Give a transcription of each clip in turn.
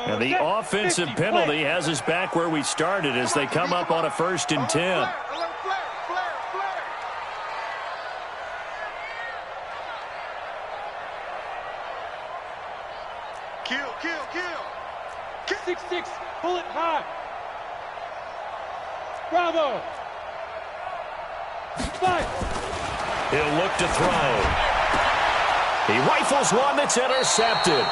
And the offensive penalty has us back where we started as they come up on a 1st and 10. Kill. 6-6, pull it high. Bravo. Fight. He'll look to throw. He rifles one that's intercepted.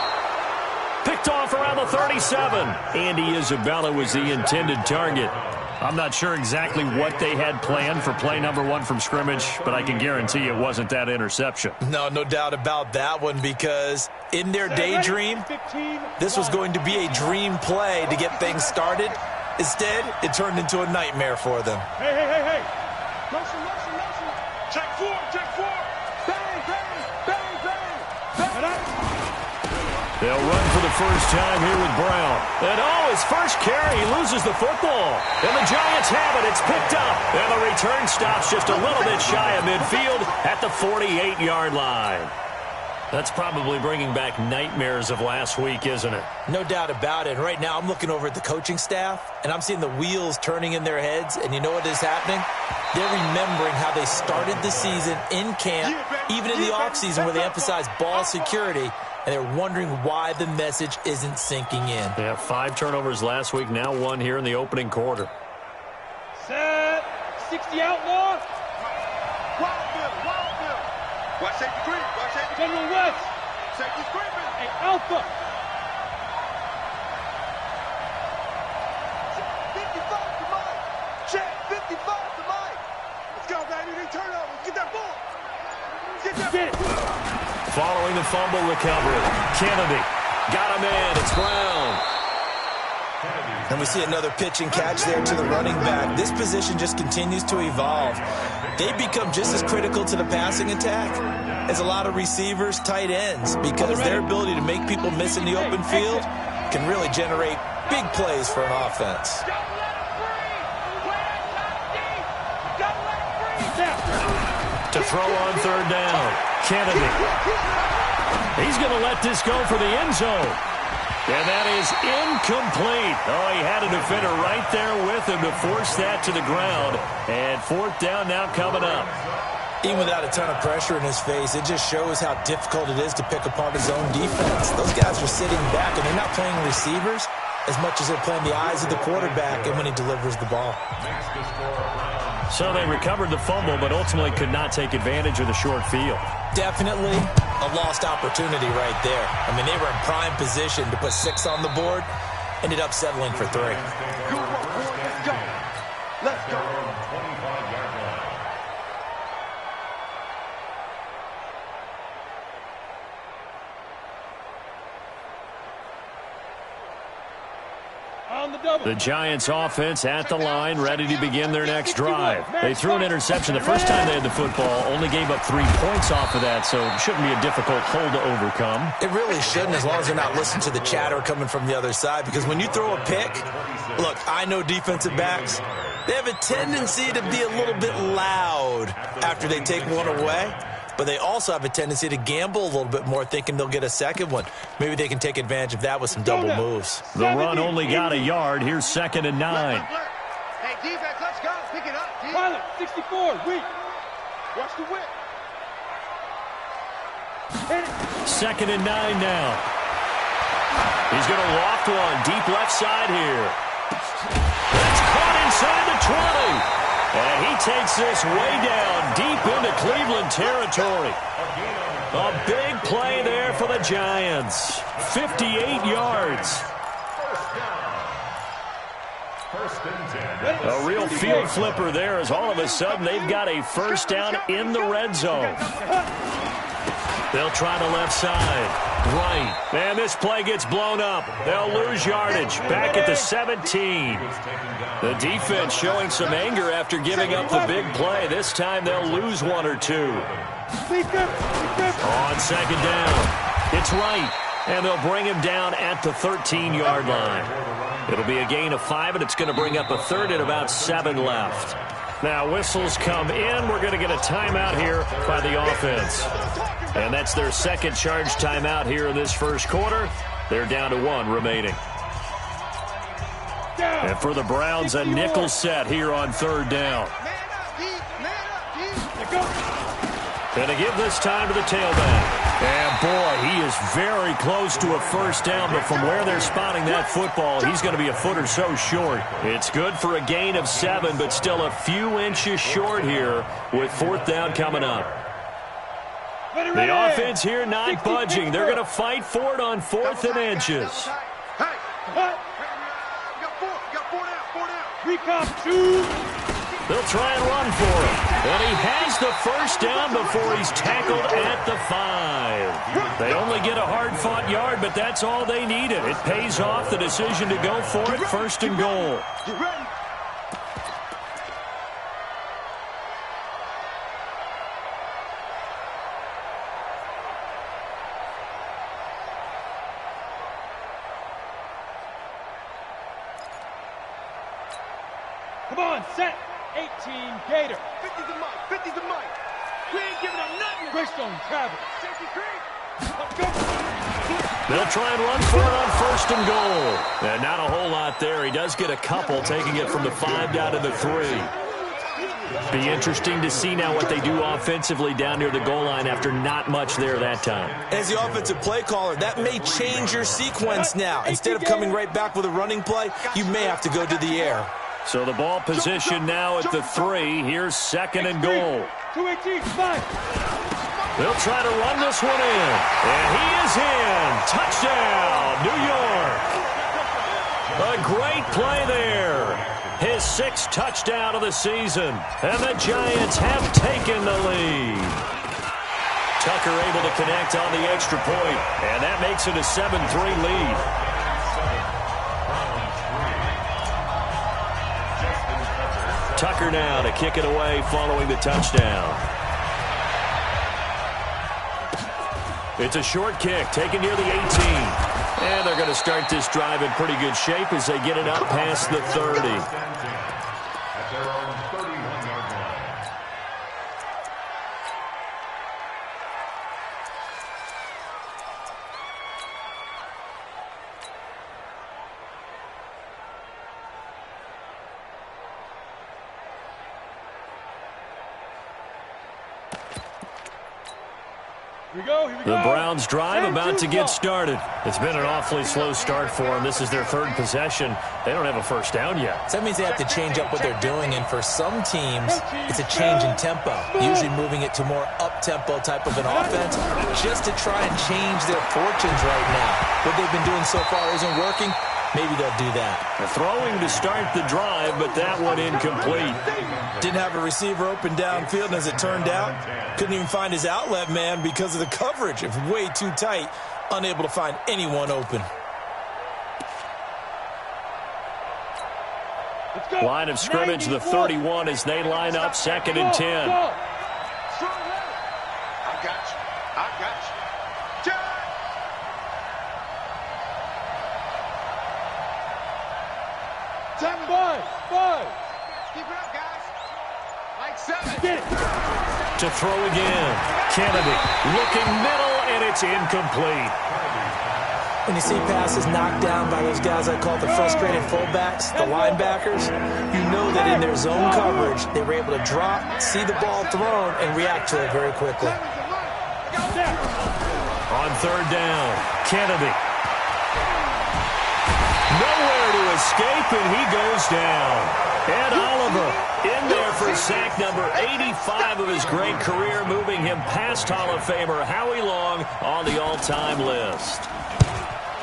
Picked off around the 37. Andy Isabella was the intended target. I'm not sure exactly what they had planned for play number 1 from scrimmage, but I can guarantee it wasn't that interception. No doubt about that one, because in their daydream, this was going to be a dream play to get things started. Instead, it turned into a nightmare for them. Hey. Motion. Check 4. Bang. They'll run for the first time here with Brown. And his first carry, he loses the football. And the Giants have it. It's picked up. And the return stops just a little bit shy of midfield at the 48-yard line. That's probably bringing back nightmares of last week, isn't it? No doubt about it. Right now, I'm looking over at the coaching staff, and I'm seeing the wheels turning in their heads. And you know what is happening? They're remembering how they started the season in camp, even in the offseason where they emphasized ball security, and they're wondering why the message isn't sinking in. They have 5 turnovers last week, now 1 here in the opening quarter. Set. 60 outlaw. Watch safety creep. General West. Safety creeping. Hey, Alpha. 55 to Mike. Check 55 to Mike. Let's go, baby. They turn over. Get that ball. Get it. Following the fumble recovery, Kennedy got him in. It's Brown. And we see another pitch and catch there to the running back. This position just continues to evolve. They become just as critical to the passing attack as a lot of receivers, tight ends, because their ability to make people miss in the open field can really generate big plays for an offense. To throw on 3rd down, Kennedy. He's going to let this go for the end zone. And that is incomplete. He had a defender right there with him to force that to the ground. And 4th down now coming up. Even without a ton of pressure in his face, it just shows how difficult it is to pick apart his own defense. Those guys are sitting back, and they're not playing receivers as much as they're playing the eyes of the quarterback and when he delivers the ball. So they recovered the fumble, but ultimately could not take advantage of the short field. Definitely a lost opportunity right there. I mean, they were in prime position to put 6 on the board, ended up settling for 3. Let's go. The Giants offense at the line, ready to begin their next drive. They threw an interception the first time they had the football, only gave up 3 points off of that, so it shouldn't be a difficult hole to overcome. It really shouldn't, as long as they're not listening to the chatter coming from the other side, because when you throw a pick, look, I know defensive backs, they have a tendency to be a little bit loud after they take one away. But they also have a tendency to gamble a little bit more, thinking they'll get a second one. Maybe they can take advantage of that with some double moves. The run only got a yard. Here's 2nd and 9. Hey, defense, let's go. Pick it up. Pilot, 64, weak. Watch the whip. 2nd and 9 now. He's going to loft one deep left side here. That's caught inside the 20. And he takes this way down deep into Cleveland territory. A big play there for the Giants. 58 yards. A real field flipper there as all of a sudden they've got a 1st down in the red zone. They'll try the left side. Right. And this play gets blown up. They'll lose yardage. Back at the 17. The defense showing some anger after giving up the big play. This time they'll lose 1 or 2. On 2nd down. It's right. And they'll bring him down at the 13-yard line. It'll be a gain of 5, and it's going to bring up a 3rd and about 7 left. Now whistles come in. We're going to get a timeout here by the offense. And that's their 2nd charge timeout here in this 1st quarter. They're down to 1 remaining. And for the Browns, a nickel set here on 3rd down. And to give this time to the tailback. And, boy, he is very close to a first down, but from where they're spotting that football, he's going to be a foot or so short. It's good for a gain of 7, but still a few inches short here with 4th down coming up. The offense here not budging. They're going to fight for it on 4th and inches. They'll try and run for him. And he has the first down before he's tackled at the 5. They only get a hard-fought yard, but that's all they needed. It pays off the decision to go for it, 1st and goal. Get ready. Come on, set. 18 Gator. 50's the mic. 50's the mic. We ain't giving up nothing. Greystone travel. Safety green. Let's go. They'll try and run for it on 1st and goal. And not a whole lot there. He does get a couple, taking it from the 5 down to the 3. Be interesting to see now what they do offensively down near the goal line after not much there that time. As the offensive play caller, that may change your sequence now. Instead of coming right back with a running play, you may have to go to the air. So the ball position now at the 3. Here's 2nd and goal. 218, fine. They'll try to run this one in. And he is in. Touchdown, New York. A great play there. His 6th touchdown of the season. And the Giants have taken the lead. Tucker able to connect on the extra point. And that makes it a 7-3 lead. Tucker now to kick it away following the touchdown. It's a short kick taken near the 18. And they're going to start this drive in pretty good shape as they get it up past the 30. The Browns drive about to get started. It's been an awfully slow start for them. This is their 3rd possession. They don't have a first down yet. So that means they have to change up what they're doing, and for some teams, it's a change in tempo, usually moving it to more up-tempo type of an offense just to try and change their fortunes right now. What they've been doing so far isn't working. Maybe they'll do that. Throwing to start the drive, but that one incomplete. Didn't have a receiver open downfield, and as it turned out, couldn't even find his outlet man because of the coverage. It's way too tight, unable to find anyone open. Line of scrimmage, the 31, as they line up 2nd and 10. I got you. I got you. Five. Keep it up, guys. Like 7. Get it. To throw again. Kennedy looking middle, and it's incomplete. When you see passes knocked down by those guys I call the frustrated fullbacks, the linebackers, you know that in their zone coverage, they were able to drop, see the ball thrown, and react to it very quickly. On 3rd down, Kennedy. Nowhere to escape, and he goes down. And Oliver in there for sack number 85 of his great career, moving him past Hall of Famer Howie Long on the all-time list.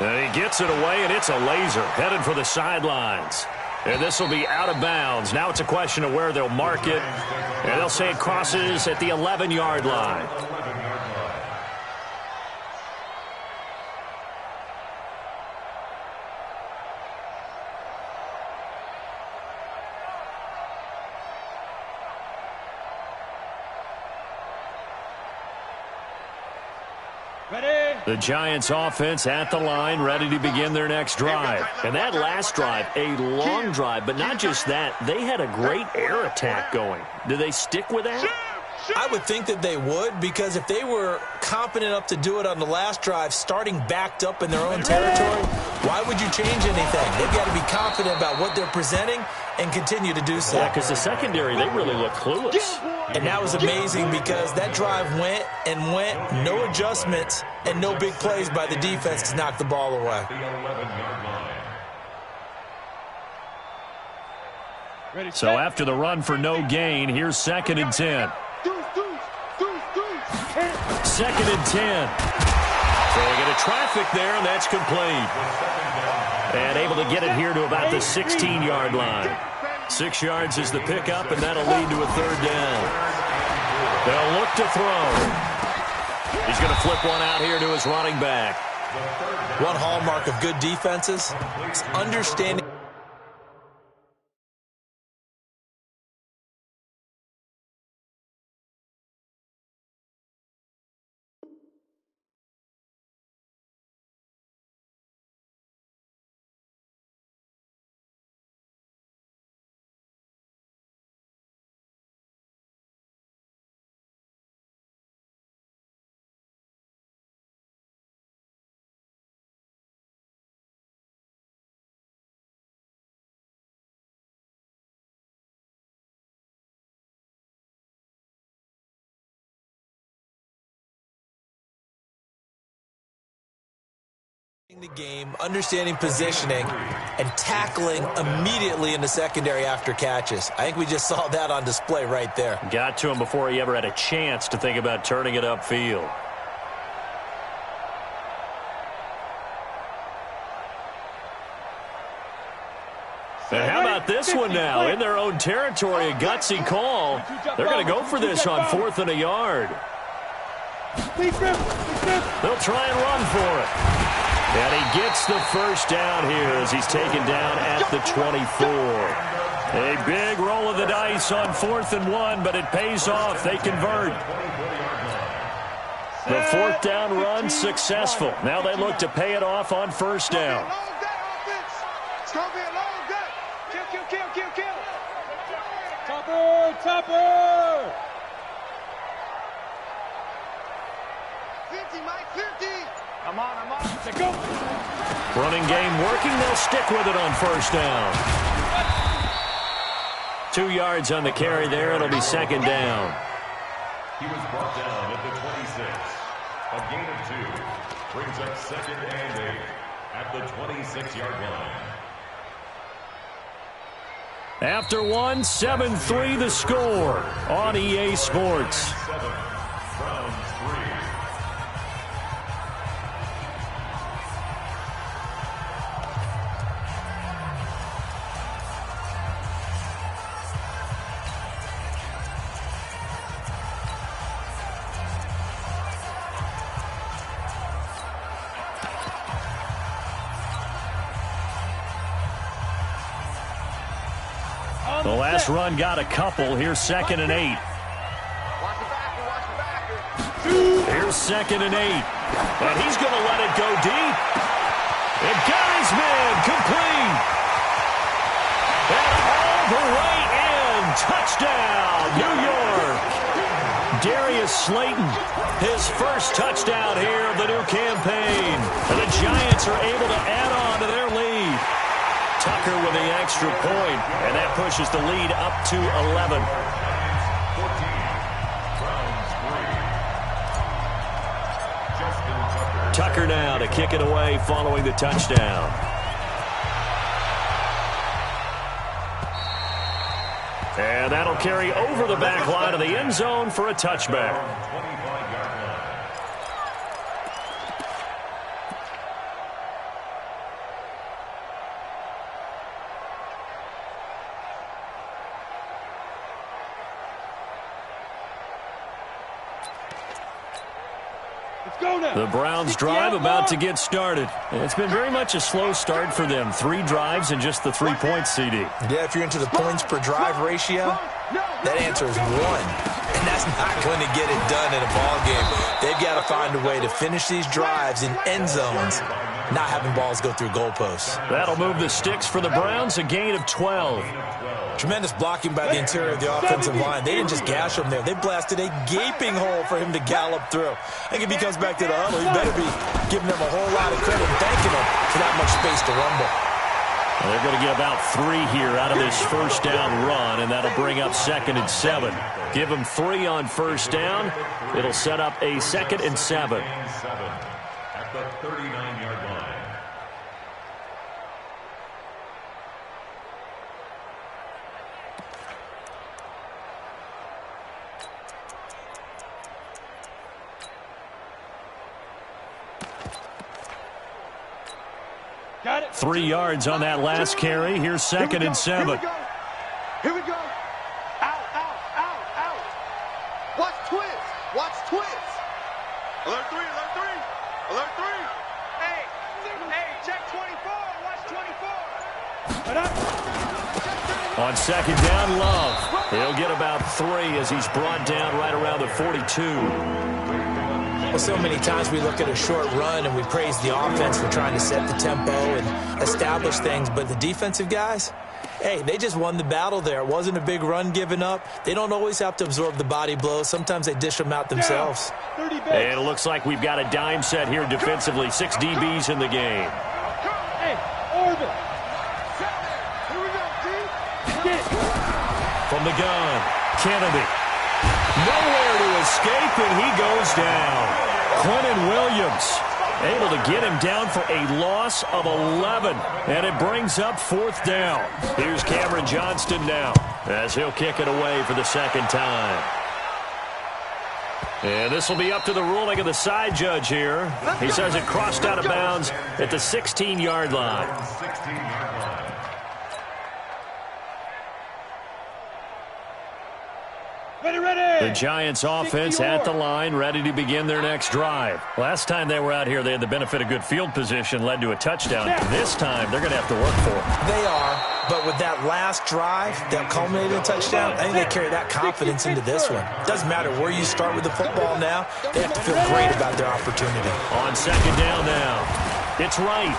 And he gets it away, and it's a laser headed for the sidelines. And this will be out of bounds. Now it's a question of where they'll mark it. And they'll say it crosses at the 11-yard line. The Giants offense at the line, ready to begin their next drive. And that last drive, a long drive, but not just that. They had a great air attack going. Do they stick with that? I would think that they would, because if they were confident enough to do it on the last drive, starting backed up in their own territory, why would you change anything? They've got to be confident about what they're presenting and continue to do so. Yeah, because the secondary, they really look clueless. And that was amazing because that drive went and went, no adjustments and no big plays by the defense to knock the ball away. So after the run for no gain, here's 2nd and 10. 2nd and 10. So they get a traffic there, and that's complete. And able to get it here to about the 16-yard line. 6 yards is the pickup, and that'll lead to a 3rd down. They'll look to throw. He's going to flip one out here to his running back. One hallmark of good defenses is understanding. The game, understanding positioning, and tackling immediately in the secondary after catches. I think we just saw that on display right there. Got to him before he ever had a chance to think about turning it upfield. And how about this one now? In their own territory, a gutsy call. They're going to go for this on 4th and a yard. They'll try and run for it. And he gets the first down here as he's taken down at the 24. A big roll of the dice on 4th and 1, but it pays off. They convert. The 4th down run successful. Now they look to pay it off on 1st down. It's going to be a long day. Kill. Topper! 50, Mike, 50. I'm on. Let's go. Running game working. They'll stick with it on 1st down. 2 yards on the carry there. It'll be 2nd down. He was brought down at the 26. A gain of 2. Brings up 2nd and 8 at the 26-yard line. After one, 7-3 the score on EA Sports. 7, Browns 3. The last run got a couple. Here's 2nd and 8. Here's 2nd and 8. And he's going to let it go deep. And got his man complete. And all the way in. Touchdown, New York. Darius Slayton, his first touchdown here of the new campaign. And the Giants are able to add on to their lead. Tucker with the extra point, and that pushes the lead up to 11. 14, Tucker now to kick it away following the touchdown. And that'll carry over the back line of the end zone for a touchback. The Browns drive about to get started. It's been very much a slow start for them. 3 drives and just the 3 points, CD. Yeah, if you're into the points per drive ratio, that answer is 1. And that's not going to get it done in a ball game. They've got to find a way to finish these drives in end zones not having balls go through goalposts. That'll move the sticks for the Browns, a gain of 12. Tremendous blocking by the interior of the offensive line. They didn't just gash him there. They blasted a gaping hole for him to gallop through. I think if he comes back to the huddle, he better be giving them a whole lot of credit and thanking them for that much space to rumble. Well, they're going to get about 3 here out of this first down run, and that'll bring up 2nd and 7. Give them 3 on first down. It'll set up a 2nd and 7. At the 39-yard line. Got it. 3 yards on that last carry. Here's 2nd and 7. Here we go. Out, out, out, out. Watch twist. Watch twist. Alert 3, alert 3. Alert 3. Hey, check 24. Watch 24. On 2nd down, Love. He'll get about 3 as he's brought down right around the 42. Well, so many times we look at a short run and we praise the offense for trying to set the tempo and establish things, but the defensive guys, hey, they just won the battle there. It wasn't a big run given up. They don't always have to absorb the body blows. Sometimes they dish them out themselves. And it looks like we've got a dime set here defensively. 6 DBs in the game. Hey, orbit. Here we go, Get. From the gun, Kennedy. Nowhere to escape, and he goes down. Quentin Williams able to get him down for a loss of 11, and it brings up 4th down. Here's Cameron Johnston now as he'll kick it away for the 2nd time. And this will be up to the ruling of the side judge here. He says it crossed out of bounds at the 16-yard line. The Giants offense at the line, ready to begin their next drive. Last time they were out here, they had the benefit of good field position, led to a touchdown. This time, they're going to have to work for it. They are, but with that last drive that culminated in a touchdown, I think they carry that confidence into this one. It doesn't matter where you start with the football now. They have to feel great about their opportunity. On 2nd down now, it's Wright.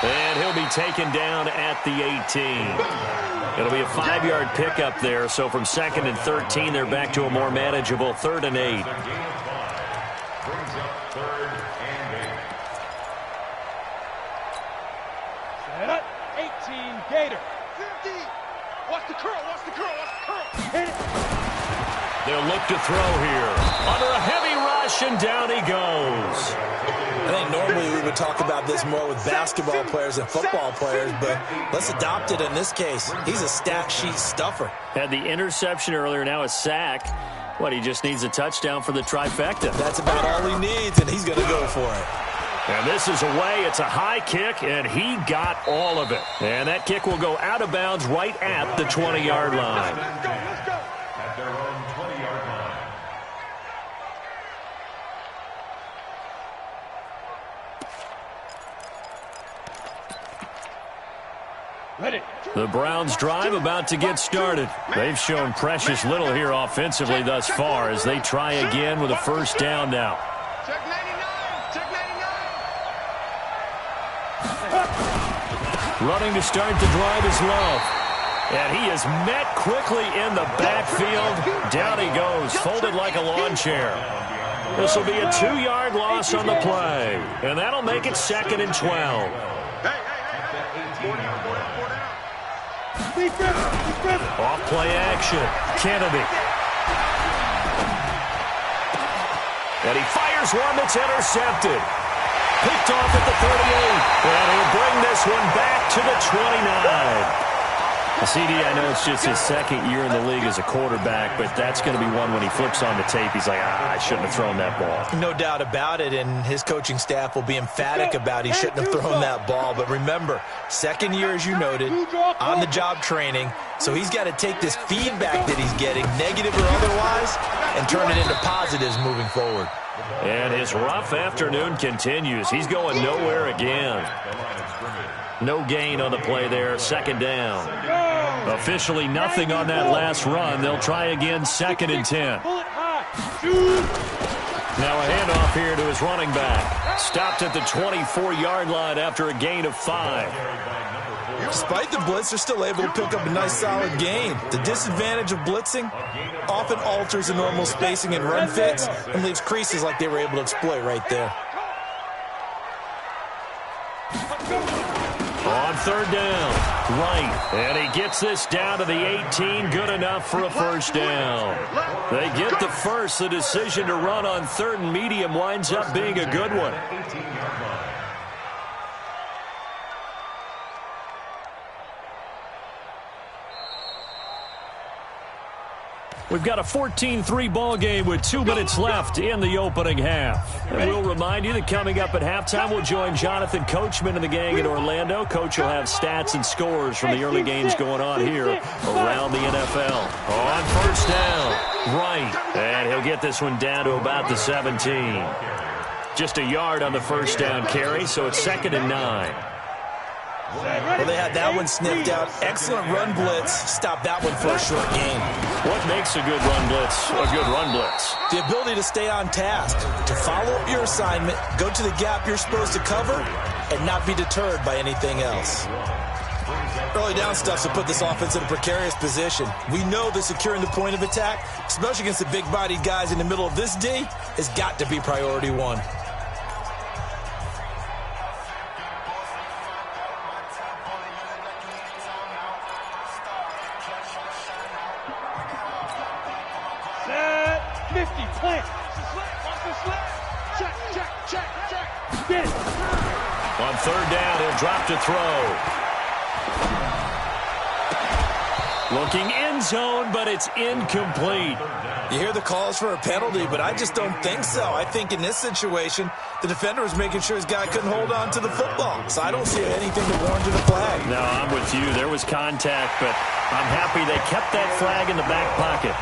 And he'll be taken down at the 18. It'll be a 5-yard pickup there, so from 2nd and 13, they're back to a more manageable 3rd and 8. Brings up 3rd and 8. Set up. 18, Gator. 50. Watch the curl, watch the curl, watch the curl. Hit it. They'll look to throw here. Under a heavy rush, and down he goes. I think normally we would talk about this more with basketball players and football players, but let's adopt it in this case. He's a stat sheet stuffer. Had the interception earlier, now a sack. What, he just needs a touchdown for the trifecta. That's about all he needs, and he's going to go for it. And this is away. It's a high kick, and he got all of it. And that kick will go out of bounds right at the 20-yard line. Let's go, let's go. At their own 20-yard line. Ready. The Browns drive about to get started. They've shown precious little here offensively thus far as they try again with a first down now. Check 99, check 99. Running to start the drive is Love. And he is met quickly in the backfield. Down he goes, folded like a lawn chair. This will be a 2-yard loss on the play. And that'll make it 2nd and 12. Off play action. Kennedy. And he fires one that's intercepted. Picked off at the 38. And he'll bring this one back to the 29. CD, I know it's just his 2nd year in the league as a quarterback, but that's going to be one when he flips on the tape, he's like, I shouldn't have thrown that ball. No doubt about it, and his coaching staff will be emphatic about he shouldn't have thrown that ball. But remember, 2nd year, as you noted, on-the-job training, so he's got to take this feedback that he's getting, negative or otherwise, and turn it into positives moving forward. And his rough afternoon continues. He's going nowhere again. No gain on the play there, 2nd down. Officially nothing on that last run. They'll try again, 2nd and 10. Now a handoff here to his running back. Stopped at the 24-yard line after a gain of 5. Despite the blitz, they're still able to pick up a nice solid gain. The disadvantage of blitzing often alters the normal spacing and run fits and leaves creases like they were able to exploit right there. On third down, right, and he gets this down to the 18, good enough for a first down. They get the first. The decision to run on third and medium winds up being a good one. We've got a 14-3 ball game with 2 minutes left in the opening half. And we'll remind you that coming up at halftime, we'll join Jonathan Coachman and the gang in Orlando. Coach will have stats and scores from the early games going on here around the NFL. On first down, right, and he'll get this one down to about the 17. Just a yard on the first down carry, so it's 2nd and 9. Well, they had that one sniffed out. Excellent run blitz. Stop that one for a short gain. What makes a good run blitz a good run blitz? The ability to stay on task, to follow up your assignment, go to the gap you're supposed to cover, and not be deterred by anything else. Early down stuffs will put this offense in a precarious position. We know that securing the point of attack, especially against the big-bodied guys in the middle of this D, has got to be priority one. On third down, he'll drop to throw. Looking end zone, but it's incomplete. You hear the calls for a penalty, but I just don't think so. I think in this situation, the defender was making sure his guy couldn't hold on to the football. So I don't see anything that warranted a flag. No, I'm with you. There was contact, but I'm happy they kept that flag in the back pocket.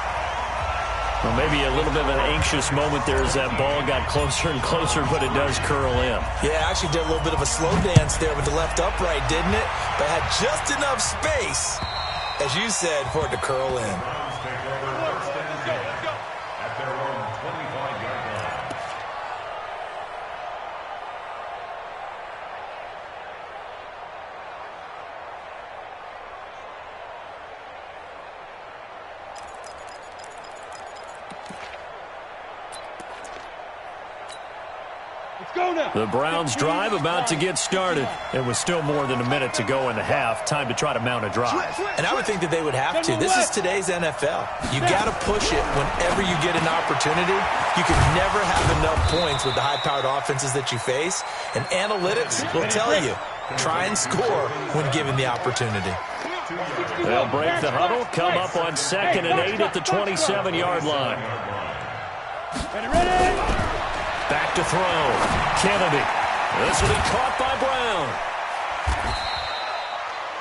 Well, maybe a little bit of an anxious moment there as that ball got closer and closer, but it does curl in. Yeah, actually did a little bit of a slow dance there with the left upright, didn't it? But had just enough space, as you said, for it to curl in. At their own 25-yard line. The Browns drive about to get started. It was still more than a minute to go in the half. Time to try to mount a drive. And I would think that they would have to. This is today's NFL. You got to push it whenever you get an opportunity. You can never have enough points with the high-powered offenses that you face. And analytics will tell you, try and score when given the opportunity. They'll break the huddle, come up on 2nd and 8 at the 27-yard line. Ready? Back to throw. Kennedy. This will be caught by Brown.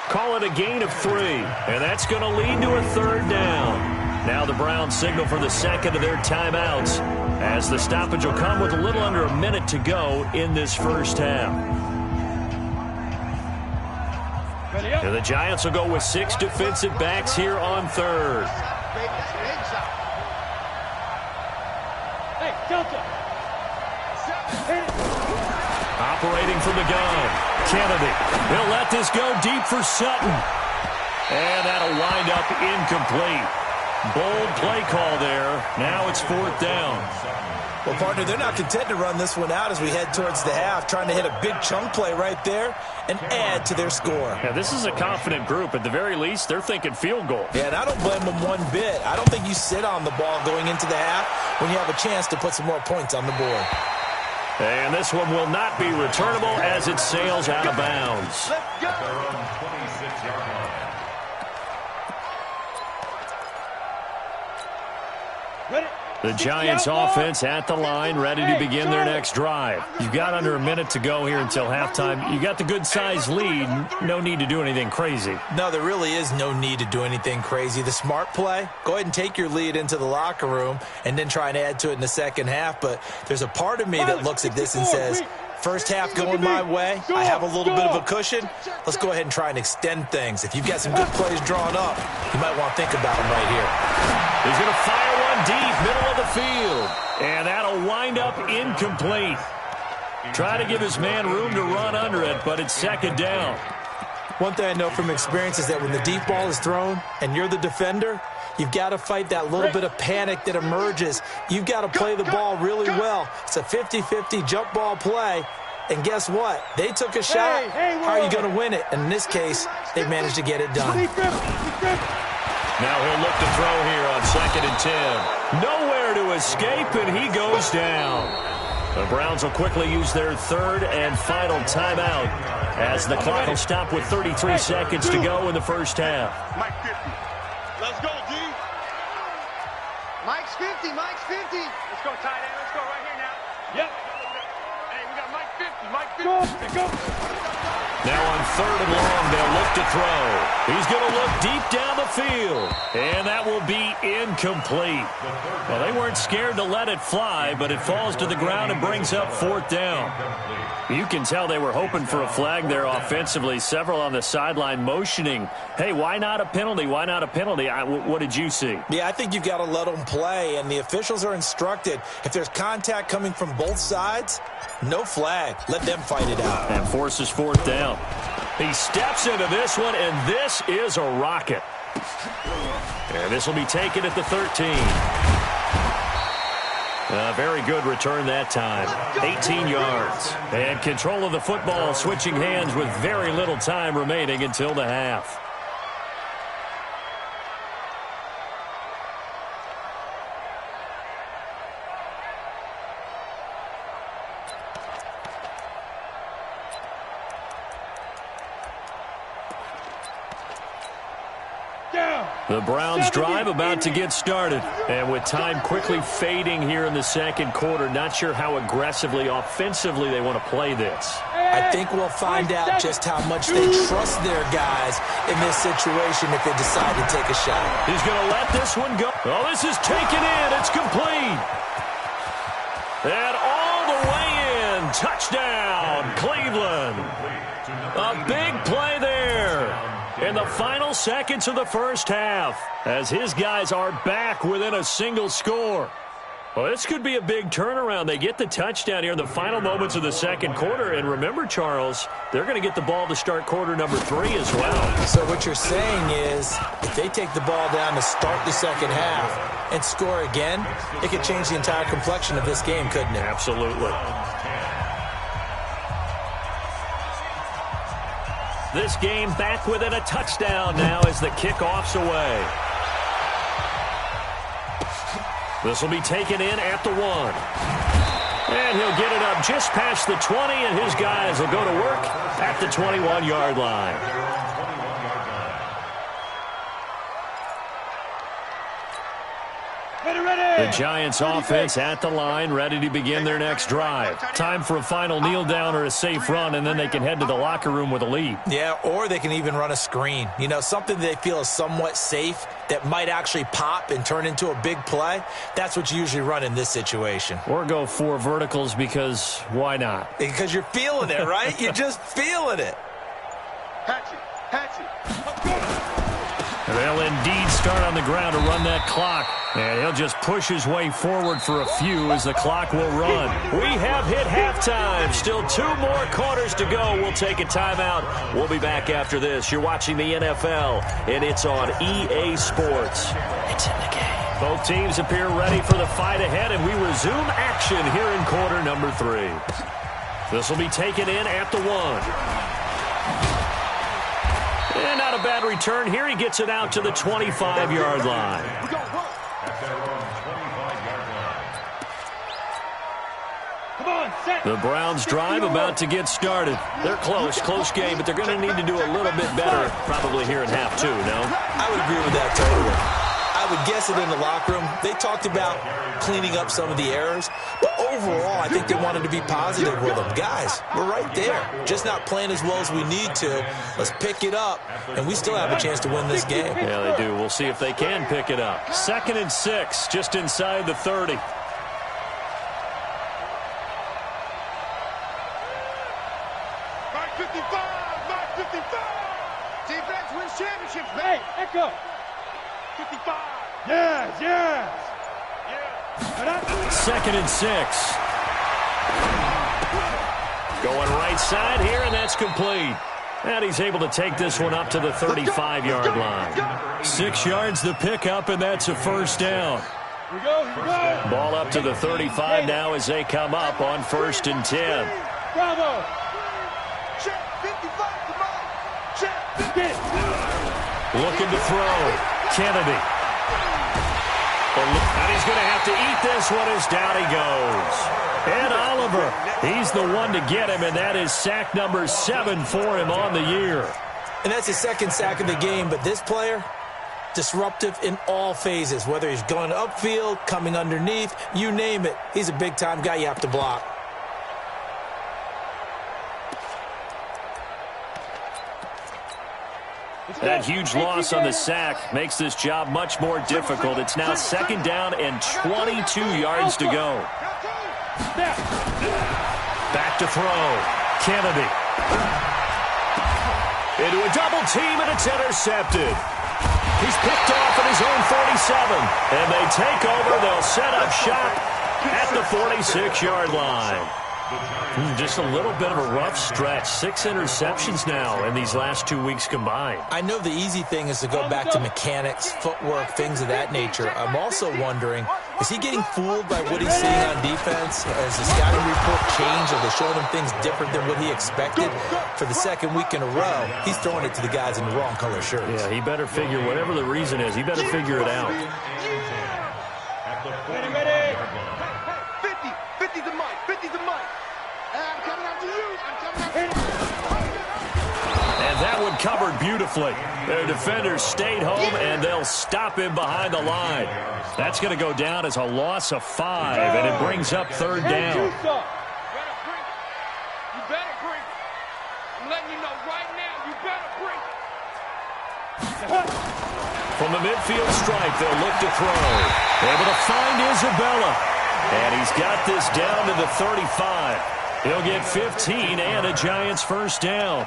Call it a gain of 3. And that's going to lead to a third down. Now the Browns signal for the second of their timeouts, as the stoppage will come with a little under a minute to go in this first half. And the Giants will go with 6 defensive backs here on third. Hey, Delta. Operating from the gun, Kennedy. He'll let this go deep for Sutton. And that'll wind up incomplete. Bold play call there. Now it's 4th down. Well, partner, they're not content to run this one out as we head towards the half, trying to hit a big chunk play right there and add to their score. Yeah, this is a confident group. At the very least, they're thinking field goal. Yeah, and I don't blame them one bit. I don't think you sit on the ball going into the half when you have a chance to put some more points on the board. And this one will not be returnable as it sails out of bounds. At their own 26-yard line. Ready? The Giants offense at the line, ready to begin their next drive. You've got under a minute to go here until halftime. You got the good-sized lead. No need to do anything crazy. No, there really is no need to do anything crazy. The smart play, go ahead and take your lead into the locker room and then try and add to it in the second half. But there's a part of me that looks at this and says, first half going my way, I have a little bit of a cushion. Let's go ahead and try and extend things. If you've got some good plays drawn up, you might want to think about them right here. He's going to fire one deep, middle of the field. And that'll wind up incomplete. Try to give his man room to run under it, but it's second down. One thing I know from experience is that when the deep ball is thrown and you're the defender, you've got to fight that little bit of panic that emerges. You've got to play the ball really well. It's a 50-50 jump ball play. And guess what? They took a shot. How are you going to win it? And in this case, they managed to get it done. Now he'll look to throw here on 2nd and 10. Nowhere to escape, and he goes down. The Browns will quickly use their third and final timeout as the clock will stop with 33 seconds to go in the first half. Mike 50. Let's go, D. Mike's 50. Mike's 50. Let's go, tight end. Let's go right here now. Yep. Hey, we got Mike 50. Mike 50. Go. Now on 3rd and long, they'll look to throw. He's going to look deep down the field, and that will be incomplete. Well, they weren't scared to let it fly, but it falls to the ground and brings up 4th down. You can tell they were hoping for a flag there offensively. Several on the sideline motioning, hey, why not a penalty? Why not a penalty? What did you see? Yeah, I think you've got to let them play, and the officials are instructed. If there's contact coming from both sides, no flag. Let them fight it out. And forces 4th down. He steps into this one, and this is a rocket. And this will be taken at the 13. A very good return that time. 18 yards. And control of the football switching hands with very little time remaining until the half. The Browns drive about to get started. And with time quickly fading here in the second quarter, not sure how aggressively, offensively they want to play this. I think we'll find out just how much they trust their guys in this situation if they decide to take a shot. He's going to let this one go. Oh, this is taken in. It's complete. And all the way in. Touchdown, Cleveland. A big play there in the final seconds of the first half as his guys are back within a single score. Well, this could be a big turnaround. They get the touchdown here in the final moments of the second quarter. And remember, Charles, they're going to get the ball to start quarter number 3 as well. So what you're saying is if they take the ball down to start the second half and score again, it could change the entire complexion of this game, couldn't it? Absolutely. This game back within a touchdown now as the kickoff's away. This will be taken in at the 1. And he'll get it up just past the 20, and his guys will go to work at the 21-yard line. The Giants offense at the line, ready to begin their next drive. Time for a final kneel down or a safe run, and then they can head to the locker room with a lead. Yeah, or they can even run a screen. You know, something they feel is somewhat safe that might actually pop and turn into a big play. That's what you usually run in this situation. Or go 4 verticals because why not? Because you're feeling it, right? You're just feeling it. Hatchet. And they'll indeed start on the ground to run that clock. And he'll just push his way forward for a few as the clock will run. We have hit halftime. Still 2 more quarters to go. We'll take a timeout. We'll be back after this. You're watching the NFL, and it's on EA Sports. It's in the game. Both teams appear ready for the fight ahead, and we resume action here in quarter number 3. This will be taken in at the 1. And not a bad return here. He gets it out to the 25-yard line. The Browns drive about to get started. They're close game, but they're going to need to do a little bit better probably here in half 2, no? I would agree with that totally. I would guess it in the locker room. They talked about cleaning up some of the errors, but overall, I think they wanted to be positive with them. Guys, we're right there. Just not playing as well as we need to. Let's pick it up, and we still have a chance to win this game. Yeah, they do. We'll see if they can pick it up. 2nd and 6, just inside the 30. Mike 55. Defense wins championships, Hey, man. echo. 55. Yes. 2nd and 6. Going right side here, and that's complete. And he's able to take this one up to the 35-yard line. 6 yards the pickup, and that's a first down. Here we go. Ball up to the 35 now as they come up on 1st and 10. Bravo. Check 55 to Mike. Check 50. Looking to throw. Kennedy. And he's going to have to eat this one as down he goes. And Oliver, he's the one to get him, and that is sack number 7 for him on the year. And that's his 2nd sack of the game, but this player, disruptive in all phases, whether he's going upfield, coming underneath, you name it. He's a big-time guy you have to block. That huge loss on the sack makes this job much more difficult. It's now 2nd down and 22 yards to go. Back to throw. Kennedy. Into a double team, and it's intercepted. He's picked off at his own 47. And they take over. They'll set up shop at the 46-yard line. Just a little bit of a rough stretch. 6 interceptions now in these last 2 weeks combined. I know the easy thing is to go back to mechanics, footwork, things of that nature. I'm also wondering, is he getting fooled by what he's seeing on defense? Has the scouting report changed? Are they showing him things different than what he expected? For the 2nd week in a row, he's throwing it to the guys in the wrong color shirts. Yeah, he better figure, whatever the reason is, he better figure it out. Ready. 50 to Mike. 50 to Mike. I'm coming after you. I'm coming after you. And that one covered beautifully. Their defenders stayed home, and they'll stop him behind the line. That's going to go down as a loss of 5, and it brings up 3rd down. You better break. I'm letting you know right now, you better break. From the midfield stripe, they'll look to throw. Able to find Isabella. And he's got this down to the 35. He'll get 15 and a Giants first down.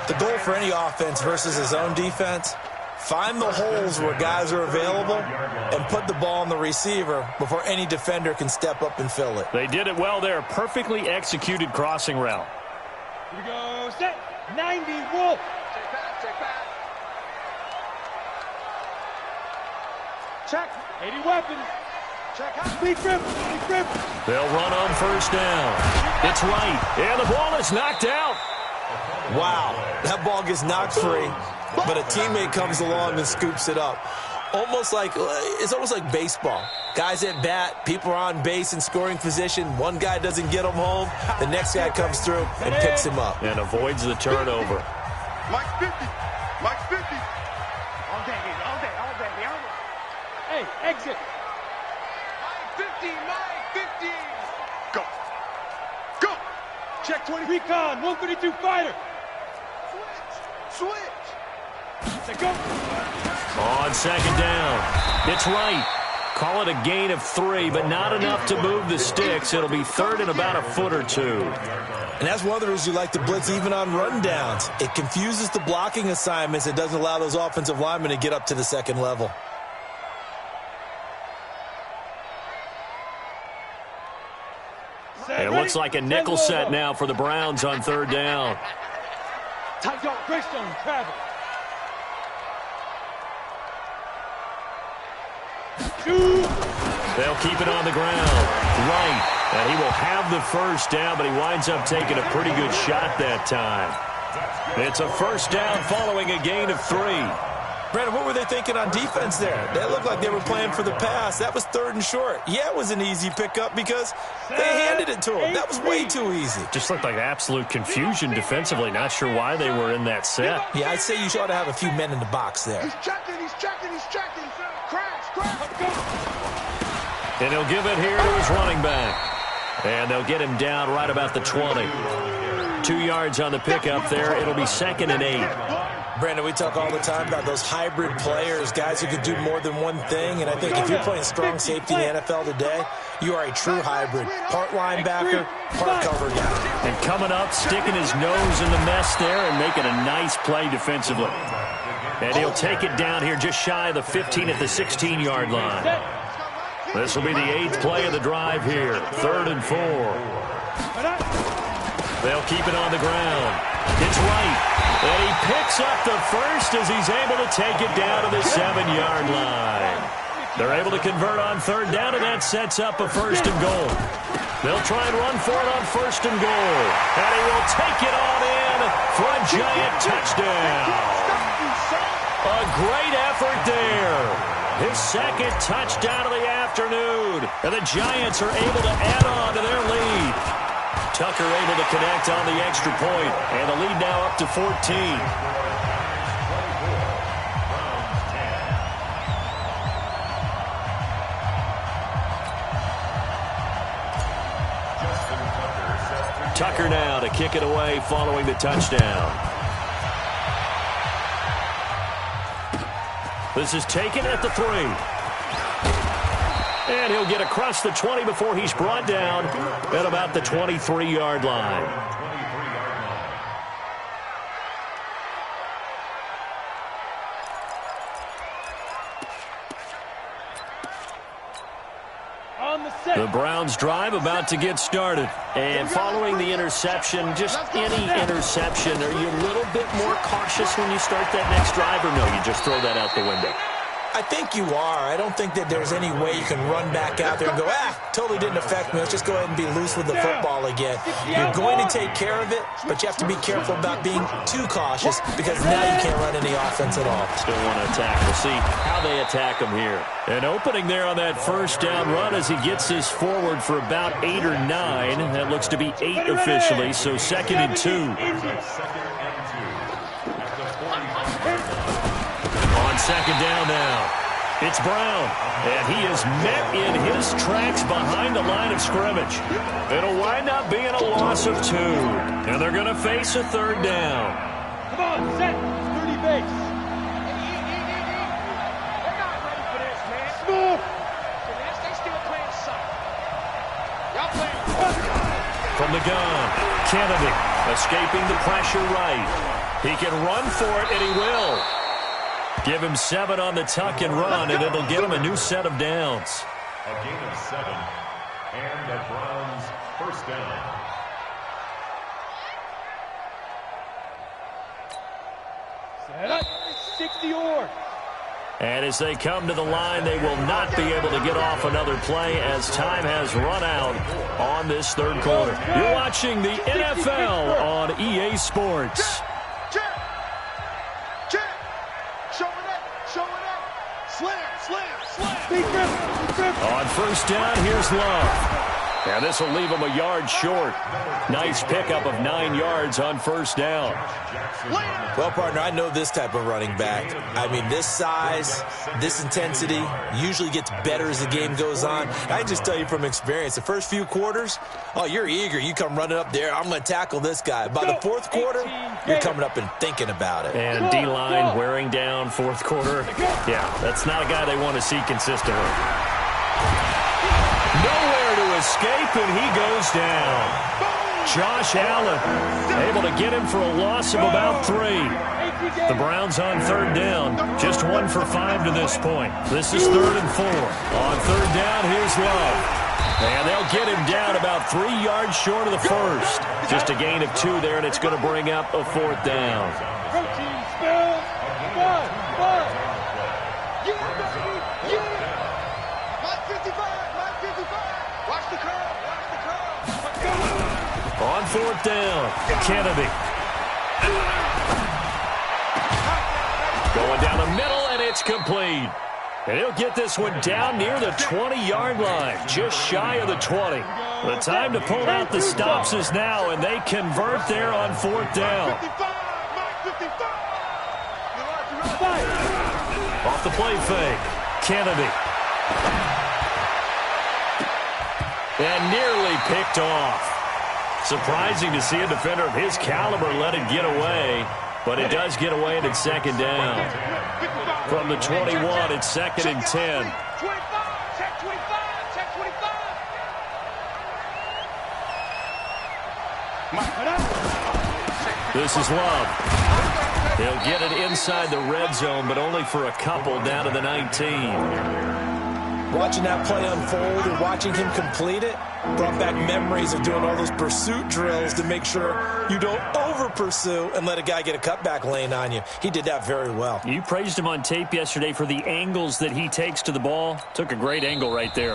The goal for any offense versus his own defense, find the holes where guys are available and put the ball on the receiver before any defender can step up and fill it. They did it well there. Perfectly executed crossing route. Here we go. Set. 90 Wolf. Check back. Check back. Check. 80 weapons. Check out. Big grip. They'll run on first down. It's right. And the ball is knocked out. Wow, that ball gets knocked free, but a teammate comes along and scoops it up. It's almost like baseball. Guys at bat, people are on base in scoring position. One guy doesn't get him home. The next guy comes through and picks him up. And avoids the turnover. Mike 50. Mike 50. All day. Hey, exit. Mike 50. Mike 50. Go. Go. Check 20. Recon. 152 fighter. Switch. Say go. On 2nd down. It's right. Call it a gain of 3, but not enough to move the sticks. It'll be 3rd and about a foot or 2. And that's one of the reasons you like to blitz even on rundowns. It confuses the blocking assignments. It doesn't allow those offensive linemen to get up to the 2nd level. It looks like a nickel set now for the Browns on 3rd down. Tight dog. Greystone. Travel. They'll keep it on the ground. Right. And he will have the first down, but he winds up taking a pretty good shot that time. It's a first down following a gain of 3. Brandon, what were they thinking on defense there? They looked like they were playing for the pass. That was 3rd and short. Yeah, it was an easy pickup because they handed it to him. That was way too easy. Just looked like absolute confusion defensively. Not sure why they were in that set. Yeah, I'd say you ought to have a few men in the box there. He's checking. Crash. And he'll give it here to his running back. And they'll get him down right about the 20. 2 yards on the pickup there. It'll be 2nd and 8. Brandon, we talk all the time about those hybrid players, guys who can do more than one thing. And I think if you're playing strong safety in the NFL today, you are a true hybrid. Part linebacker, part cover guy. And coming up, sticking his nose in the mess there and making a nice play defensively. And he'll take it down here just shy of the 15 at the 16-yard line. This will be the 8th play of the drive here. 3rd and 4. They'll keep it on the ground. It's right. And he picks up the first as he's able to take it down to the 7-yard line. They're able to convert on 3rd down, and that sets up a 1st and goal. They'll try and run for it on 1st and goal. And he will take it on in for a giant touchdown. A great effort there. His 2nd touchdown of the afternoon. And the Giants are able to add on to their lead. Tucker able to connect on the extra point. And the lead now up to 14. Tucker now to kick it away following the touchdown. This is taken at the 3. And he'll get across the 20 before he's brought down at about the 23-yard line. The Browns drive about to get started. And following the interception, just any interception, are you a little bit more cautious when you start that next drive, or no, you just throw that out the window? I think you are. I don't think that there's any way you can run back out there and go, totally didn't affect me. Let's just go ahead and be loose with the football again. You're going to take care of it, but you have to be careful about being too cautious because now you can't run any offense at all. Still want to attack. We'll see how they attack him here. An opening there on that 1st down run as he gets this forward for about 8 or 9. That looks to be 8 officially, so 2nd and 2. On 2nd down now. It's Brown, and he is met in his tracks behind the line of scrimmage. It'll wind up being a loss of 2, and they're going to face a 3rd down. Come on, set. 30 base. They're not ready for this, man. Smooth. They still playing soft. Y'all playing. From the gun, Kennedy escaping the pressure right. He can run for it, and he will. Give him 7 on the tuck and run, and it'll get him a new set of downs. A gain of 7, and the Browns' 1st down. Set up. 60-yard. And as they come to the line, they will not be able to get off another play as time has run out on this 3rd quarter. You're watching the NFL on EA Sports. On 1st down, here's Love. And this will leave him a yard short. Nice pickup of 9 yards on 1st down. Well, partner, I know this type of running back. I mean, this size, this intensity usually gets better as the game goes on. I can just tell you from experience, the first few quarters, you're eager. You come running up there, I'm going to tackle this guy. By the 4th quarter, you're coming up and thinking about it. And D-line wearing down 4th quarter. Yeah, that's not a guy they want to see consistently. Nowhere to escape, and he goes down. Josh Allen able to get him for a loss of about 3. The Browns on 3rd down, just 1 for 5 to this point. This is 3rd and 4. On 3rd down, here's Love. And they'll get him down about 3 yards short of the 1st. Just a gain of 2 there, and it's going to bring up a 4th down. Protein spell. 5. On 4th down, Kennedy. Going down the middle, and it's complete. And he'll get this one down near the 20-yard line, just shy of the 20. The time to pull out the stops is now, and they convert there on 4th down. Off the play fake, Kennedy. And nearly picked off. Surprising to see a defender of his caliber let it get away, but it does get away and it's 2nd down. From the 21, it's 2nd and 10. This is Love. He'll get it inside the red zone, but only for a couple down to the 19. Watching that play unfold and watching him complete it brought back memories of doing all those pursuit drills to make sure you don't over-pursue and let a guy get a cutback lane on you. He did that very well. You praised him on tape yesterday for the angles that he takes to the ball. Took a great angle right there.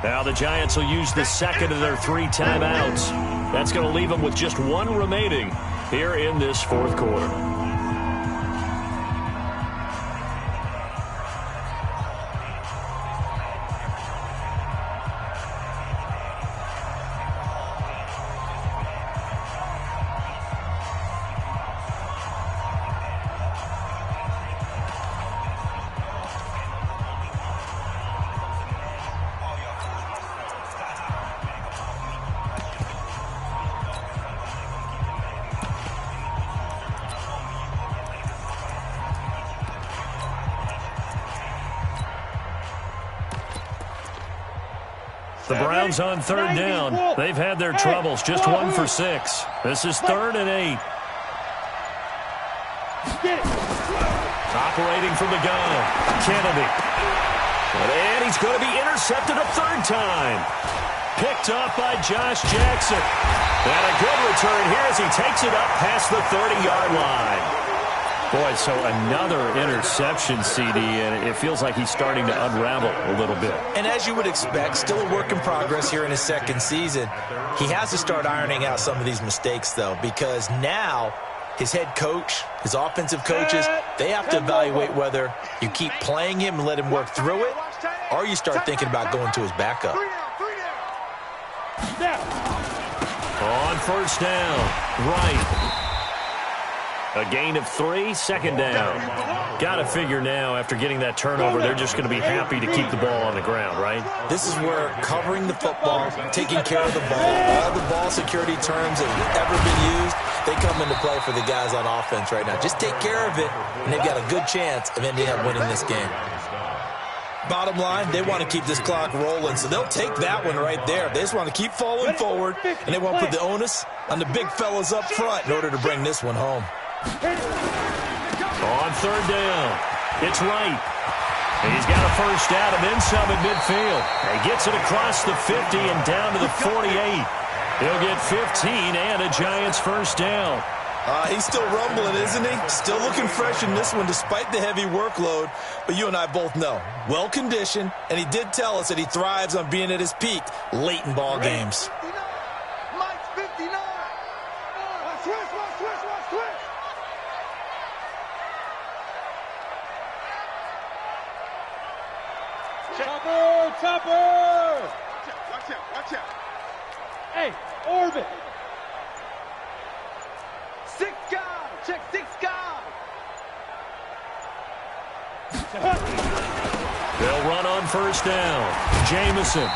Now the Giants will use the second of their 3 timeouts. That's going to leave them with just 1 remaining here in this fourth quarter. The Browns on third down. They've had their troubles. Just 1 for 6. This is 3rd and 8. Operating from the gun, Kennedy. And he's going to be intercepted a 3rd time. Picked up by Josh Jackson. And a good return here as he takes it up past the 30-yard line. Boy, so another interception, CD, and it feels like he's starting to unravel a little bit. And as you would expect, still a work in progress here in his 2nd season. He has to start ironing out some of these mistakes, though, because now his head coach, his offensive coaches, they have to evaluate whether you keep playing him and let him work through it, or you start thinking about going to his backup. On first down, right. A gain of 3, 2nd down. Got to figure now, after getting that turnover, they're just going to be happy to keep the ball on the ground, right? This is where covering the football, taking care of the ball, all the ball security terms that have ever been used, they come into play for the guys on offense right now. Just take care of it, and they've got a good chance of ending up winning this game. Bottom line, they want to keep this clock rolling, so they'll take that one right there. They just want to keep falling forward, and they want to put the onus on the big fellas up front in order to bring this one home. On third down, it's right. He's got a first down and then some at midfield. He gets it across the 50 and down to the 48. He'll get 15 and a Giants first down. He's still rumbling, isn't he? Still looking fresh in this one despite the heavy workload. But you and I both know, well-conditioned, and he did tell us that he thrives on being at his peak late in ball games. Mike's 59. Watch twist, watch twist, watch twist. Chopper, chopper. Watch out, watch out. Hey, orbit. 6 guys. Check 6 guys. They'll run on first down. Jamison.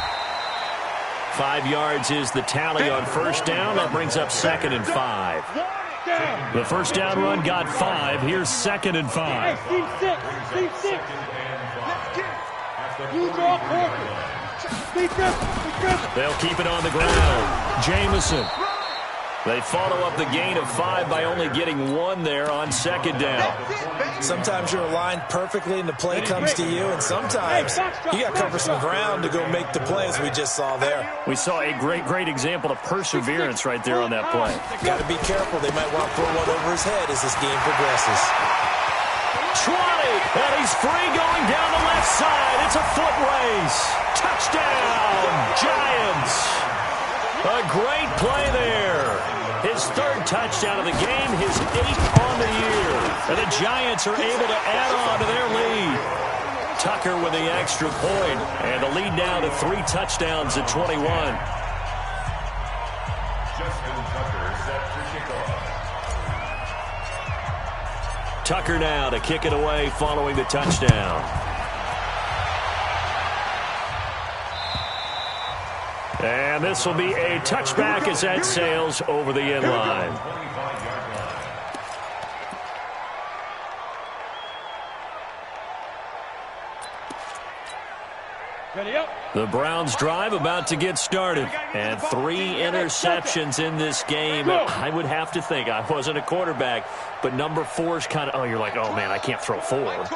5 yards is the tally on first down. That brings up 2nd and 5. The first down run got 5. Here's 2nd and 5. Hey, Steve 6. Steve 6. Let's get it. You draw corner. Steve Griffin. They'll keep it on the ground. Jamison. They follow up the gain of 5 by only getting 1 there on 2nd down. Sometimes you're aligned perfectly and the play comes to you, and sometimes you got to cover some ground to go make the plays we just saw there. We saw a great example of perseverance right there on that play. Got to be careful. They might want to throw one over his head as this game progresses. 20, and he's free going down the left side. It's a foot race. Touchdown, Giants. A great play there. His 3rd touchdown of the game, his 8th on the year. And the Giants are able to add on to their lead. Tucker with the extra point, and the lead now to 3 touchdowns at 21. Justin Tucker set to kick off. Tucker now to kick it away following the touchdown. And this will be a touchback as that sails over the end line. The Browns drive about to get started. And 3 interceptions in this game. I would have to think, I wasn't a quarterback, but number 4's kind of, oh, you're like, oh, man, I can't throw 4.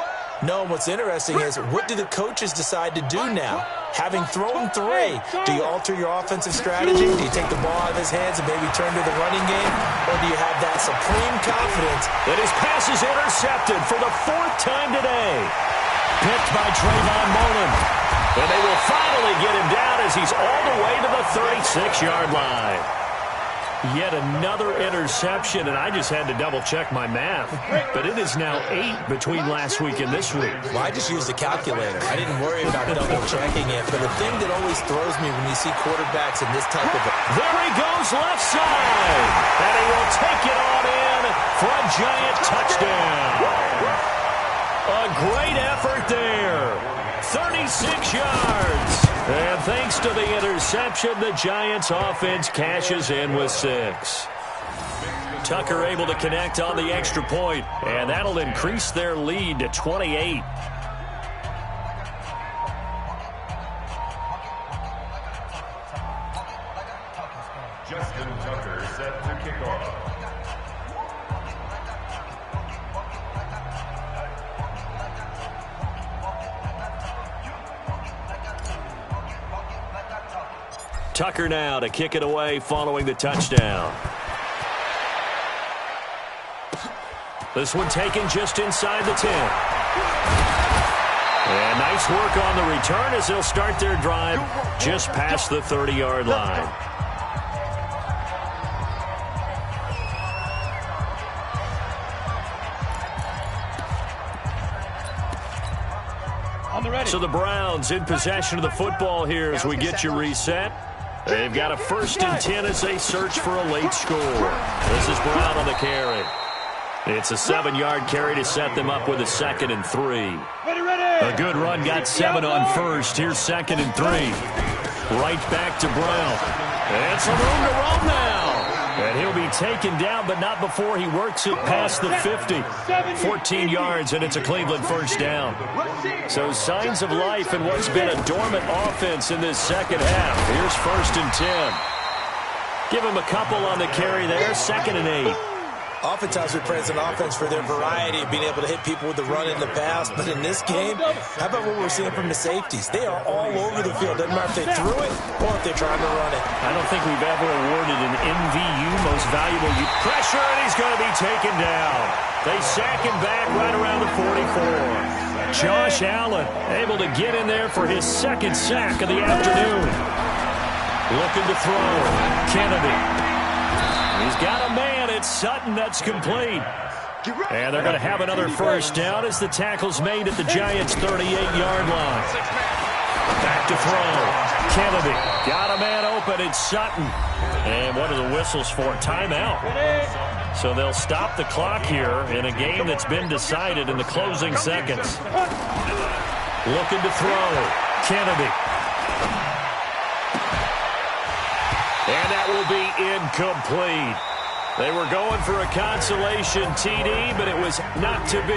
No, what's interesting is, what do the coaches decide to do now? Having thrown 3, do you alter your offensive strategy? Do you take the ball out of his hands and maybe turn to the running game? Or do you have that supreme confidence that his pass is intercepted for the 4th time today? Picked by Trayvon Mullen. And they will finally get him down as he's all the way to the 36-yard line. Yet another interception, and I just had to double-check my math. But it is now 8 between last week and this week. Well, I just used a calculator. I didn't worry about double-checking it. But the thing that always throws me when you see quarterbacks in this type of... There he goes left side. And he will take it on in for a giant touchdown. A great effort there. 36 yards. And thanks to the interception, the Giants offense cashes in with 6. Tucker able to connect on the extra point, and that'll increase their lead to 28. Justin Tucker set to kick off. Tucker now to kick it away following the touchdown. This one taken just inside the 10. And nice work on the return as they'll start their drive just past the 30-yard line. So the Browns in possession of the football here as we get you reset. They've got a 1st and 10 as they search for a late score. This is Brown on the carry. It's a 7-yard carry to set them up with a 2nd and 3. A good run got 7 on 1st. Here's 2nd and 3. Right back to Brown. And some room to roam now. And he'll be taken down, but not before he works it past the 50. 14 yards, and it's a Cleveland 1st down. So signs of life in what's been a dormant offense in this second half. Here's 1st and 10. Give him a couple on the carry there, 2nd and 8. Oftentimes we praise an offense for their variety of being able to hit people with the run in the pass. But in this game, how about what we're seeing from the safeties? They are all over the field. Doesn't matter if they threw it or if they're trying to run it. I don't think we've ever awarded an MVU most valuable pressure, and he's going to be taken down. They sack him back right around the 44. Josh Allen able to get in there for his 2nd sack of the afternoon. Looking to throw. Kennedy. He's got a man. It's Sutton. That's complete. And they're going to have another 1st down as the tackle's made at the Giants' 38-yard line. Back to throw. Kennedy got a man open. It's Sutton. And what are the whistles for? Timeout. So they'll stop the clock here in a game that's been decided in the closing seconds. Looking to throw. Kennedy. And that will be incomplete. They were going for a consolation TD, but it was not to be.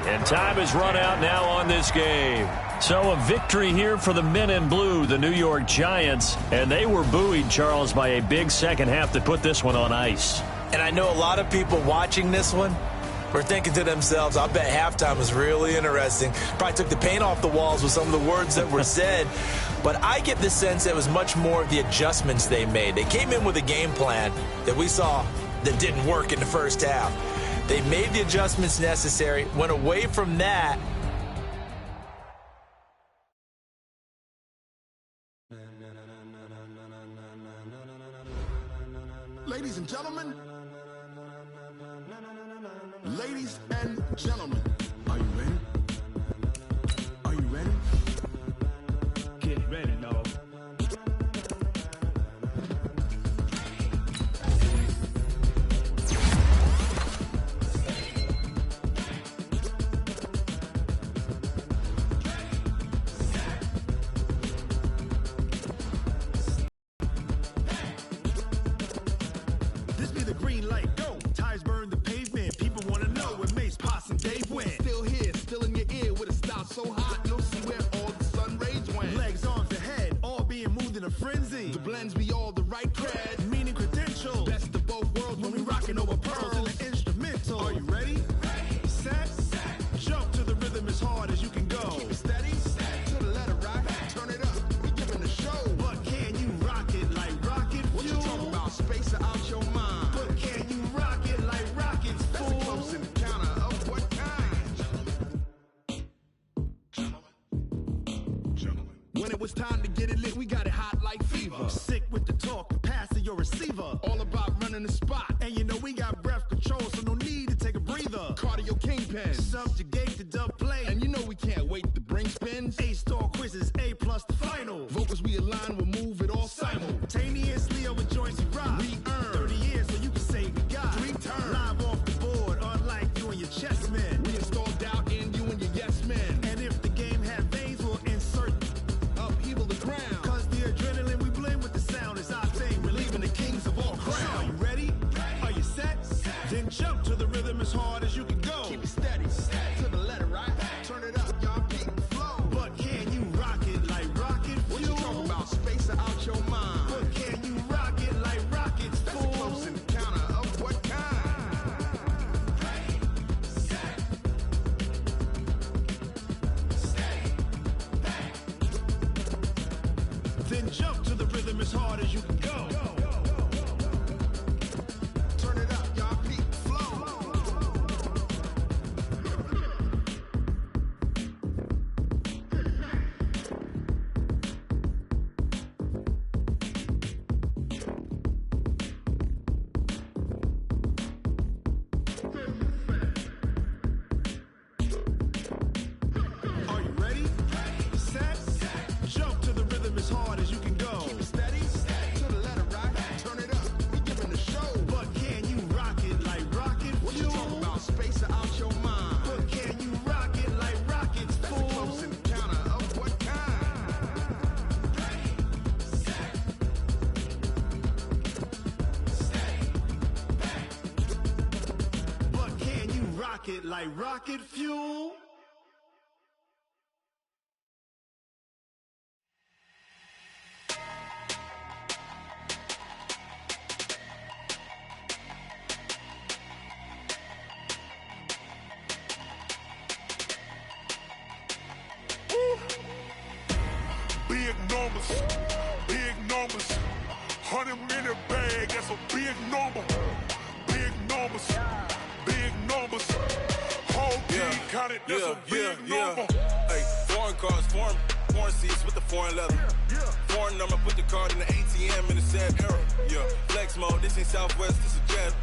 And time has run out now on this game. So a victory here for the men in blue, the New York Giants. And they were buoyed, Charles, by a big second half that put this one on ice. And I know a lot of people watching this one were thinking to themselves, I bet halftime was really interesting. Probably took the paint off the walls with some of the words that were said. But I get the sense it was much more of the adjustments they made. They came in with a game plan that we saw that didn't work in the first half. They made the adjustments necessary, went away from that. Ladies and gentlemen, ladies and gentlemen, are you ready? Are you ready? Get ready, dog. This be the green light, go. Tires burn the pavement. People want to know when Mace, Poss, and Dave win. it was time to get it lit, we got it hot like fever. Sick with the talk, pass to your receiver. All about running the spot. And you know we got breath control, so no need to take a breather. Cardio kingpin, subjugate the dub play. And you know we can't wait to bring spins. A-star quizzes, A+ the final. Vocals we align, we'll move it all simultaneously over joints we rock. We earn 30 years so you can say we got 3 turns. Live off the board, unlike you and your chess men. We install doubt in you and your yes men. And if the game had veins, we'll insert upheaval the ground. Cause the adrenaline we blend with the sound is our thing, relieving the kings of all crowns. Are you ready? Are you set? Then jump to the rhythm as hard as you can go. Keep it steady, to the letter, right? Turn it up, y'all, keep the flow. But can you rock it like rocket fuel? What you talking about? Space out your mind. But can you rock it like rockets, fool? That's a close encounter of what kind? Ready, set, steady, bang. Then jump to the rhythm as hard as you can go. Turn it up, y'all, keep the flow. Are you ready? Set, jump to the rhythm as hard as you can go. Keep it steady, to the letter, right? Turn it up, we giving the show. But can you rock it like rocket fuel? What you talking about? Space out your mind. But can you rock it like rockets, fool? That's a close encounter of what kind? Ready, set, steady, bang. But can you rock it like rocket fuel? Big numbers, 100-minute bag, that's a big number. Big numbers, whole team counted, that's a big number. Hey, foreign cars, foreign seats with the foreign leather. Foreign number, put the card in the ATM in the sad era. Yeah, flex mode, this ain't Southwest, this is jet.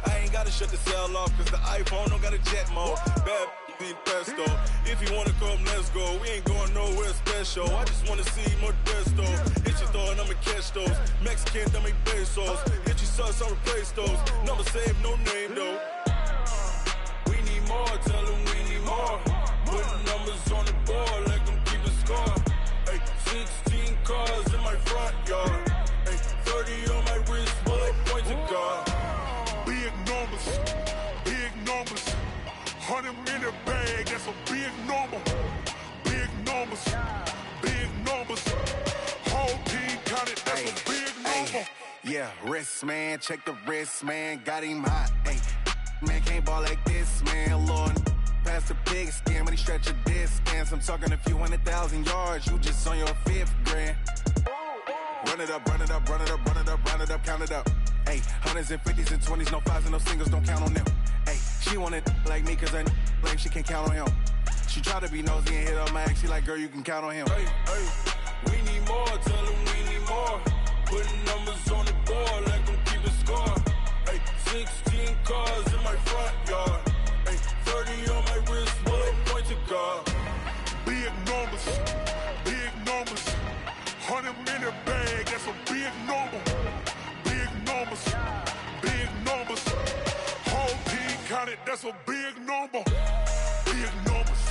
I ain't gotta shut the cell off, cause the iPhone don't got a jet mode. Bad need pesto. If you wanna come, let's go. We ain't going nowhere special. I just wanna see more desto. Hit your throw and I'ma catch those. Mexican, dummy pesos. Hit your sus, I'll replace those. Number save, no name though. We need more, tell them we need more. Put numbers on the board, let them keep a score. Hey, 16 cars in my front yard. Hey, 30 on my wrist, bullet point to God. Big numbers, 100-minute bag, that's a big number. Big numbers, whole team counted, that's a big number. Yeah, wrist man, check the wrist man, got him hot. Ay, man can't ball like this, man. Lord, past the pig skin when he stretch a distance. I'm talking a few 100,000 yards, you just on your 5th grand. Run it up, count it up. Ay, 100s and 50s and 20s, no 5s and no singles, don't count on them. Ay, she want it like me, cause I like she can't count on him. She try to be nosy and hit up my ex, she like, girl, you can count on him. Hey, we need more, tell them we need more. Putting numbers on the board, let them keep a score. Hey, 16 cars in my front yard. Hey, 30 on my wrist, bullet point to God. Big numbers, 100-minute bag, that's a big number. Big numbers, whole team counted, that's a big number. Big numbers,